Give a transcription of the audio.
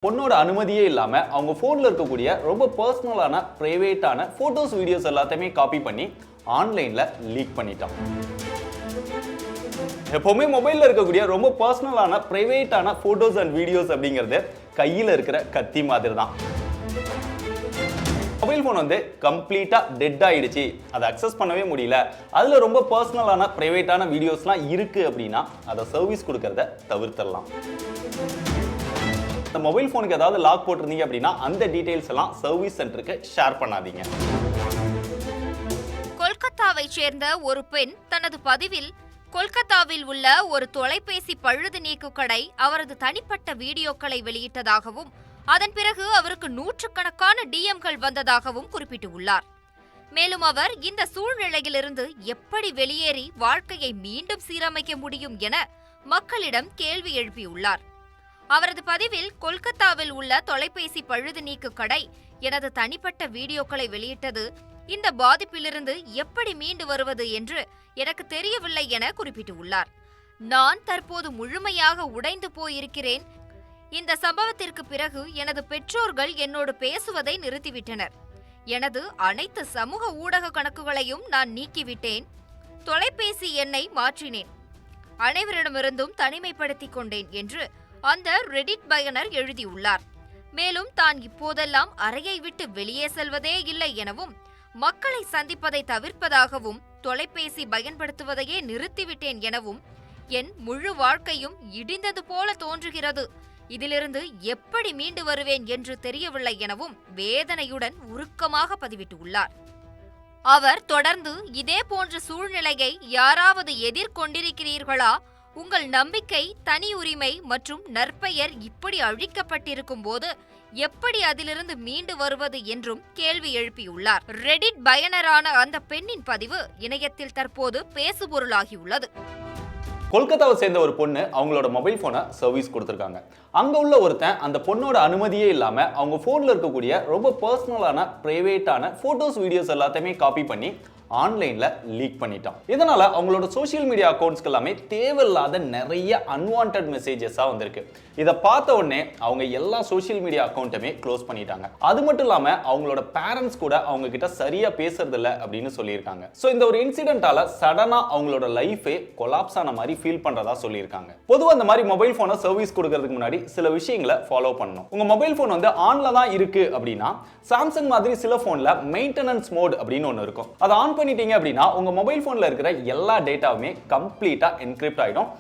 பொண்ணோட அனுமதியே இல்லாம அவங்க போன்ல இருக்கக்கூடிய ரொம்ப பர்சனலான பிரைவேட்டான போட்டோஸ் வீடியோஸ் எல்லாத்தையுமே காப்பி பண்ணி ஆன்லைன்ல லீக் பண்ணிட்டான். எப்பவுமே மொபைல்ல இருக்கக்கூடிய ரொம்ப பர்சனலான பிரைவேட்டான போட்டோஸ் அண்ட் வீடியோஸ் அப்படிங்கிறது கையில இருக்கிற கத்தி மாதிரி தான். மொபைல் போன் வந்து கம்ப்ளீட்டா டெட் ஆயிடுச்சு, அதை அக்சஸ் பண்ணவே முடியல, அதுல ரொம்ப பர்சனலான பிரைவேட்டான வீடியோஸ்லாம் இருக்கு அப்படின்னா அதை சர்வீஸ் கொடுக்கறத தவிர்த்திடலாம். இந்த மொபைல் போனுக்கு ஏதாவது லாக் போட்டிருந்தீங்க அப்படின்னா அந்த டீடைல்ஸ் எல்லாம் சர்வீஸ் சென்டருக்கு ஷேர் பண்ணாதீங்க. கொல்கத்தாவை சேர்ந்த ஒரு பெண் தனது பதிவில் கொல்கத்தாவில் உள்ள ஒரு தொலைபேசி பழுது நீக்கு கடை அவரது தனிப்பட்ட வீடியோக்களை வெளியிட்டதாகவும் அதன் பிறகு அவருக்கு நூற்றுக்கணக்கான டிஎம்கள் வந்ததாகவும் குறிப்பிட்டுள்ளார். மேலும் அவர் இந்த சூழ்நிலையிலிருந்து எப்படி வெளியேறி வாழ்க்கையை மீண்டும் சீரமைக்க முடியும் என மக்களிடம் கேள்வி எழுப்பியுள்ளார். அவரது பதிவில் கொல்கத்தாவில் உள்ள தொலைபேசி பழுது நீக்கு கடை எனது தனிப்பட்ட வீடியோக்களை வெளியிட்டது, இந்த பாதிப்பிலிருந்து எப்படி மீண்டு வருவது என்று எனக்கு தெரியவில்லை என குறிப்பிட்டுள்ளார். நான் தற்போது முழுமையாக உடைந்து போயிருக்கிறேன். இந்த சம்பவத்திற்கு பிறகு எனது பெற்றோர்கள் என்னோடு பேசுவதை நிறுத்திவிட்டனர். எனது அனைத்து சமூக ஊடக கணக்குகளையும் நான் நீக்கிவிட்டேன். தொலைபேசி எண்ணை மாற்றினேன். அனைவரிடமிருந்தும் தனிமைப்படுத்திக் கொண்டேன் என்று அந்த ரெடிட் பயனர் எழுதியுள்ளார். மேலும் தான் இப்போதெல்லாம் அறையை விட்டு வெளியே செல்வதே இல்லை எனவும் மக்களை சந்திப்பதை தவிர்ப்பதாகவும் தொலைபேசி பயன்படுத்துவதையே நிறுத்திவிட்டேன் எனவும் என் முழு வாழ்க்கையும் இடிந்தது போல தோன்றுகிறது, இதிலிருந்து எப்படி மீண்டு வருவேன் என்று தெரியவில்லை எனவும் வேதனையுடன் உருக்கமாக பதிவிட்டுள்ளார். அவர் தொடர்ந்து இதே போன்ற சூழ்நிலையை யாராவது எதிர்கொண்டிருக்கிறீர்களா? உங்கள் நம்பிக்கை, தனி உரிமை மற்றும் நற்பெயர் இப்படி அழிக்கப்பட்டிருக்கும் போது எப்படி அதிலிருந்து மீண்டு வருவது என்றும் கேள்வி எழுப்பியுள்ளார். ரெடிட் பயனரான அந்த பெண்ணின் பதிவு இணையத்தில் தற்போது பேசுபொருளாகியுள்ளது. கொல்கத்தாவை சேர்ந்த ஒரு பொண்ணு அவங்களோட மொபைல் போனை சர்வீஸ் கொடுத்துருக்காங்க. அங்க உள்ள ஒருத்தன் அந்த பொண்ணோட அனுமதியே இல்லாம அவங்க போன்ல இருக்கக்கூடிய ரொம்ப பர்சனலான பிரைவேட்டான போட்டோஸ் வீடியோஸ் எல்லாத்தையுமே காப்பி பண்ணி ஆன்லைன்ல லீக் பண்ணிட்டான். இதனால அவங்களோட சோசியல் மீடியா அக்கௌண்ட்ஸ்க்கு எல்லாமே தேவையில்லாத நிறைய அன்வான்ட் மெசேஜஸா வந்திருக்கு. இதை பார்த்த உடனே அவங்க எல்லா சோசியல் மீடியா அக்கௌண்ட்டுமே க்ளோஸ் பண்ணிட்டாங்க. அது மட்டும் இல்லாம அவங்களோட பேரண்ட்ஸ் கூட அவங்க கிட்ட சரியா பேசுறது இல்ல அப்படின்னு சொல்லியிருக்காங்க. சோ இந்த ஒரு இன்சிடென்ட்டால சடனா அவங்களோட லைஃபே கொலாப்ஸ் ஆன மாதிரி ஃபீல் பண்றதா சொல்லியிருக்காங்க. பொதுவா இந்த மாதிரி மொபைல் போனை சர்வீஸ் கொடுக்கறதுக்கு முன்னாடி சில விஷயங்களை ஃபாலோ பண்ணணும். உங்க மொபைல் போன் வந்து ஆன்ல தான் இருக்கு அப்படின்னா சாம்சங் மாதிரி சில போன்ல மெயின்டெனன்ஸ் மோட் அப்படின்னு ஒன்னு இருக்கும். அதை ஆன் பண்ணிட்டீங்க அப்படின்னா உங்க மொபைல் போன்ல இருக்கிற எல்லா டேட்டாவுமே கம்ப்ளீட்டா என்கிரிப்ட் ஆயிடும்.